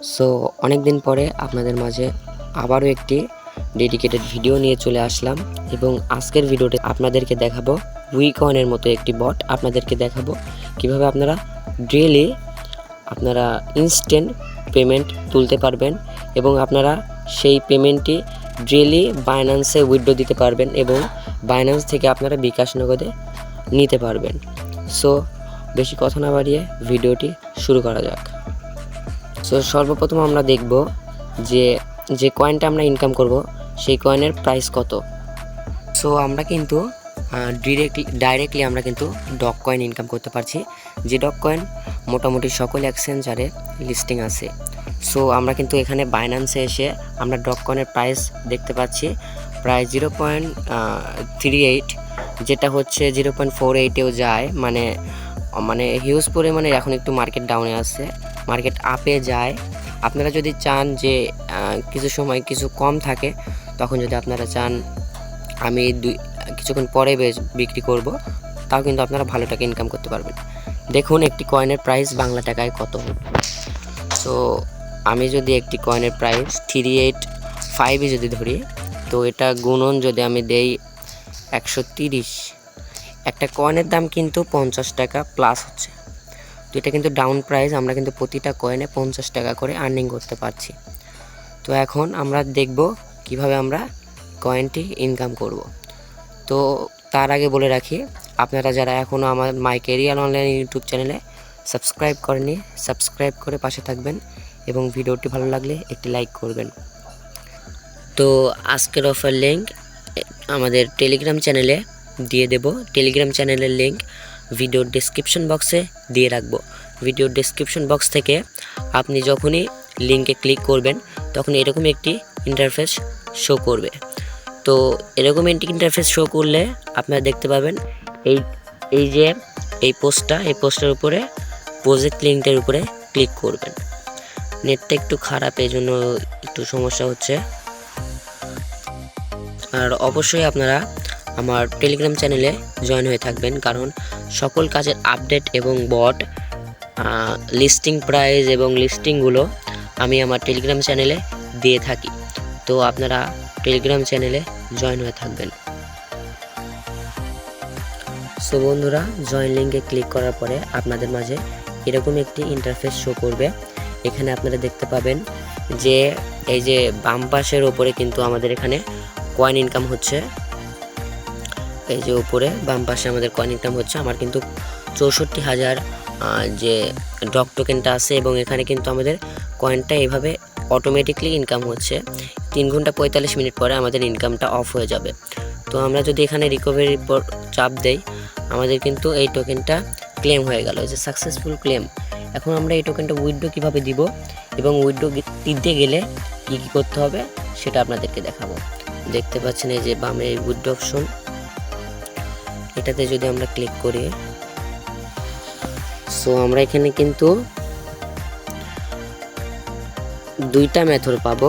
So অনেক দিন পরে আপনাদের মাঝে আবারও একটি ডেডিকেটেড ভিডিও নিয়ে চলে আসলাম এবং আজকের ভিডিওতে আপনাদেরকে দেখাবো উইকয়েনের মতো একটি বট আপনাদেরকে দেখাবো কিভাবে আপনারা ডেইলি আপনারা ইনস্ট্যান্ট পেমেন্ট তুলতে পারবেন এবং আপনারা সেই পেমেন্টটি ডেইলি বাইন্যান্সে উইথড্র দিতে পারবেন এবং বাইন্যান্স থেকে আপনারা বিকাশ নগদে নিতে পারবেন। সো বেশি কথা না বাড়িয়ে ভিডিওটি শুরু করা যাক। সো সর্বপ্রথম আমরা দেখব যে কয়েনটা আমরা ইনকাম করব সেই কয়েনের প্রাইস কত। সো আমরা কিন্তু ডাইরেক্টলি আমরা কিন্তু ডগ কয়েন ইনকাম করতে পারছি, যে ডগ কয়েন মোটামুটি সকল এক্সচেঞ্জারে লিস্টিং আছে। সো আমরা কিন্তু এখানে বাইন্যান্সে এসে আমরা ডগ কয়েনের প্রাইস দেখতে পাচ্ছি প্রায় 0.38, যেটা হচ্ছে 0.48এও যায়, মানে হিউজ পরিমাণে এখন একটু মার্কেট ডাউনে আছে, মার্কেট আপে যায়। আপনারা যদি চান যে কিছু সময় কিছু কম থাকে, তখন যদি আপনারা চান আমি কিছুক্ষণ পরে বিক্রি করব, তাও কিন্তু আপনারা ভালো টাকা ইনকাম করতে পারবেন। দেখুন একটি কয়েনের প্রাইস বাংলা টাকায় কত। সো আমি যদি একটি কয়েনের প্রাইস 385 যদি ধরি, তো এটা গুণন যদি আমি দেই 130, একটা কয়েনের দাম কিন্তু 50 টাকা প্লাস হচ্ছে। তো এটা কিন্তু ডাউন প্রাইস, আমরা কিন্তু প্রতিটা কয়েনে 50 টাকা করে আর্নিং করতে পারছি। তো এখন আমরা দেখব কিভাবে আমরা কয়েনটি ইনকাম করব। তো তার আগে বলে রাখি, আপনারা যারা এখনও আমার মাই ক্যারিয়ার অনলাইন ইউটিউব চ্যানেলে সাবস্ক্রাইব করেননি, সাবস্ক্রাইব করে পাশে থাকবেন এবং ভিডিওটি ভালো লাগলে একটি লাইক করবেন। তো আজকের অফার লিঙ্ক আমাদের টেলিগ্রাম চ্যানেলে দিয়ে দেব। টেলিগ্রাম চ্যানেলের লিঙ্ক ভিডিওর ডেসক্রিপশন বক্সে দিয়ে রাখবো। ভিডিওর ডেসক্রিপশন বক্স থেকে আপনি যখনই লিঙ্কে ক্লিক করবেন তখন এরকম একটি ইন্টারফেস শো করবে। তো এরকম একটি ইন্টারফেস শো করলে আপনারা দেখতে পাবেন এই পোস্টার উপরে প্রজেক্ট লিঙ্কের উপরে ক্লিক করবেন। নেটটা একটু খারাপ, এই জন্য একটু সমস্যা হচ্ছে। আর অবশ্যই আপনারা আমার টেলিগ্রাম চ্যানেলে জয়েন হয়ে থাকবেন, কারণ সকল কাজের আপডেট এবং বট লিস্টিং প্রাইস এবং লিস্টিংগুলো আমি আমার টেলিগ্রাম চ্যানেলে দিয়ে থাকি। তো আপনারা টেলিগ্রাম চ্যানেলে জয়েন হয়ে থাকবেন। সো বন্ধুরা, জয়েন লিঙ্কে ক্লিক করার পরে আপনাদের মাঝে এরকম একটি ইন্টারফেস শো করবে। এখানে আপনারা দেখতে পাবেন যে এই যে বাম পাশের ওপরে কিন্তু আমাদের এখানে কয়েন ইনকাম হচ্ছে। এই যে উপরে বাম পাশে আমাদের কয়েন ইনকাম হচ্ছে। আমার কিন্তু 64,000 যে ডগ টোকেনটা আছে এবং এখানে কিন্তু আমাদের কয়েনটা এইভাবে অটোমেটিকলি ইনকাম হচ্ছে। 3 ঘন্টা 45 মিনিট পরে আমাদের ইনকামটা অফ হয়ে যাবে। তো আমরা যদি এখানে রিকভারির পর চাপ দেই, আমাদের কিন্তু এই টোকেনটা ক্লেম হয়ে গেল, যে সাকসেসফুল ক্লেম। এখন আমরা এই টোকেনটা উইথড্র কীভাবে দিব এবং উইথড্র দিতে গেলে কী করতে হবে সেটা আপনাদেরকে দেখাবো। দেখতে পাচ্ছেন এই যে বামে এই উইথড্র অপশন, এটাতে যদি আমরা ক্লিক করি, সো আমরা এখানে কিন্তু দুইটা মেথড পাবো।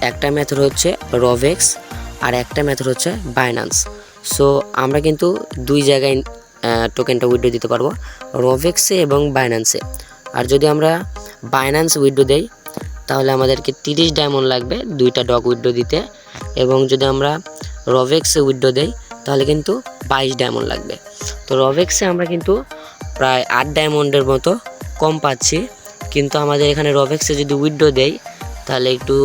একটা মেথড হচ্ছে রভেক্স আর একটা মেথড হচ্ছে বাইন্যান্স। সো আমরা কিন্তু দুই জায়গায় টোকেনটা উইথড্র দিতে পারবো, রভেক্সে এবং বাইন্যান্সে। আর যদি আমরা বাইন্যান্স উইথড্র দেই তাহলে আমাদেরকে 30 ডায়মন্ড লাগবে দুইটা ডগ উইথড্র দিতে, এবং যদি আমরা রভেক্সে উইথড্র দেই তাহলে কিন্তু 22 ডায়মন্ড লাগবে। তো রভেক্সে আমরা কিন্তু প্রায় 8 ডায়মন্ডের মতো কম পাচ্ছি, কিন্তু আমাদের এখানে রভেক্সে যদি উইথড্র দেই তাহলে একটু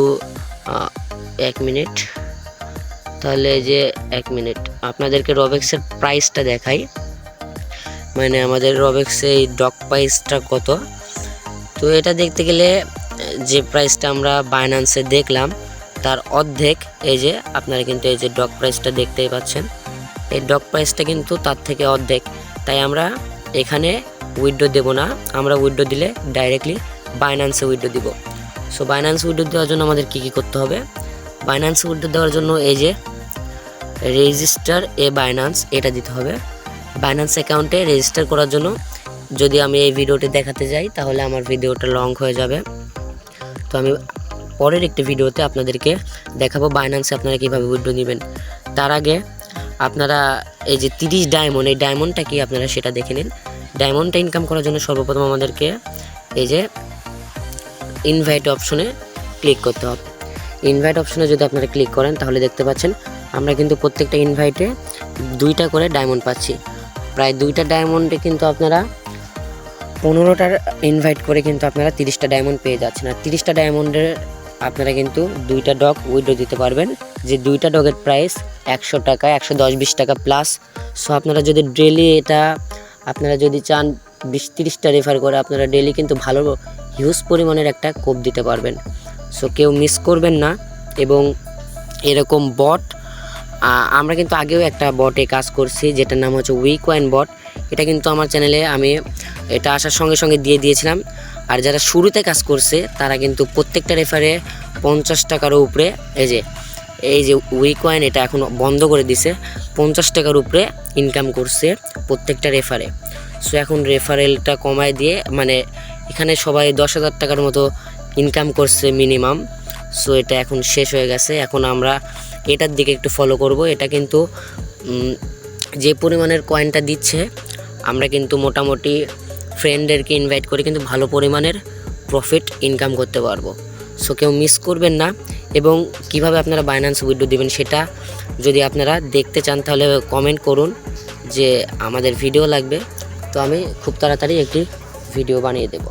1 মিনিট, তাহলে যে 1 মিনিট আপনাদেরকে রভেক্সের প্রাইসটা দেখাই, মানে আমাদের রভেক্সে এই ডগ প্রাইসটা কত। তো এটা দেখতে গেলে যে প্রাইসটা আমরা বাইন্যান্সে দেখলাম তার অর্ধেক। এই যে আপনারা কিন্তু এই যে ডগ প্রাইসটা দেখতেই পাচ্ছেন, এই ডগ প্রাইসটা কিন্তু তার থেকে অর্ধেক। তাই আমরা এখানে উইথড্র দেব না, আমরা উইথড্র দিলে ডাইরেক্টলি বাইন্যান্সে উইথড্র দিব। সো বাইন্যান্স উইথড্র দেওয়ার জন্য আমাদের কী করতে হবে, বাইন্যান্স উইথড্র দেওয়ার জন্য এই যে রেজিস্টার বাইন্যান্স এটা দিতে হবে। বাইন্যান্স অ্যাকাউন্টে রেজিস্টার করার জন্য যদি আমি এই ভিডিওটি দেখাতে যাই তাহলে আমার ভিডিওটা লং হয়ে যাবে। তো আমি পরের একটি ভিডিওতে আপনাদেরকে দেখাবো বাইন্যান্সে আপনারা কীভাবে উইথড্র নেবেন। তার আগে আপনারা এই যে 30 ডায়মন্ড, এই ডায়মন্ডটা কি আপনারা সেটা দেখে নিন। ডায়মন্ডটা ইনকাম করার জন্য সর্বপ্রথম আমাদেরকে এই যে ইনভাইট অপশনে ক্লিক করতে হবে। ইনভাইট অপশনে যদি আপনারা ক্লিক করেন তাহলে দেখতে পাচ্ছেন আমরা কিন্তু প্রত্যেকটা ইনভাইটে 2টা করে ডায়মন্ড পাচ্ছি। প্রায় 2টা ডায়মন্ডে কিন্তু আপনারা 15টার ইনভাইট করে কিন্তু আপনারা 30টা ডায়মন্ড পেয়ে যাচ্ছেন। আর 30টা ডায়মন্ডের আপনারা কিন্তু 2টা ডগ উইথড্র দিতে পারবেন, যে 2টা ডগের প্রাইস 100 টাকা, 110-20 টাকা প্লাস। সো আপনারা যদি ডেলি এটা আপনারা যদি চান 20-30টা রেফার করে আপনারা ডেলি কিন্তু ভালো হিউজ পরিমাণের একটা কোপ দিতে পারবেন। সো কেউ মিস করবেন না। এবং এরকম বট আমরা কিন্তু আগেও একটা বটে কাজ করছি যেটার নাম হচ্ছে উইকয়েন বট। এটা কিন্তু আমার চ্যানেলে আমি এটা আসার সঙ্গে সঙ্গে দিয়ে দিয়েছিলাম। আর যারা শুরুতে কাজ করছে তারা কিন্তু প্রত্যেকটা রেফারে 50 টাকার উপরে এই যে উইকয়েন এটা এখন বন্ধ করে দিছে, 50 টাকার উপরে ইনকাম করছে প্রত্যেকটা রেফারে। সো এখন রেফারেলটা কমায় দিয়ে মানে এখানে সবাই 10,000 টাকার মতো ইনকাম করছে মিনিমাম। সো এটা এখন শেষ হয়ে গেছে। এখন আমরা এটার দিকে একটু ফলো করব। এটা কিন্তু যে পরিমাণের কয়েনটা দিচ্ছে আমরা কিন্তু মোটামুটি ফ্রেন্ডদেরকে ইনভাইট করে কিন্তু ভালো পরিমাণের প্রফিট ইনকাম করতে পারবো। সো কেউ মিস করবেন না। এবং কিভাবে আপনারা বাইন্যান্স উইথড্র দিবেন সেটা যদি আপনারা দেখতে চান তাহলে কমেন্ট করুন যে আমাদের ভিডিও লাগবে, তো আমি খুব তাড়াতাড়ি একটি ভিডিও বানিয়ে দেব।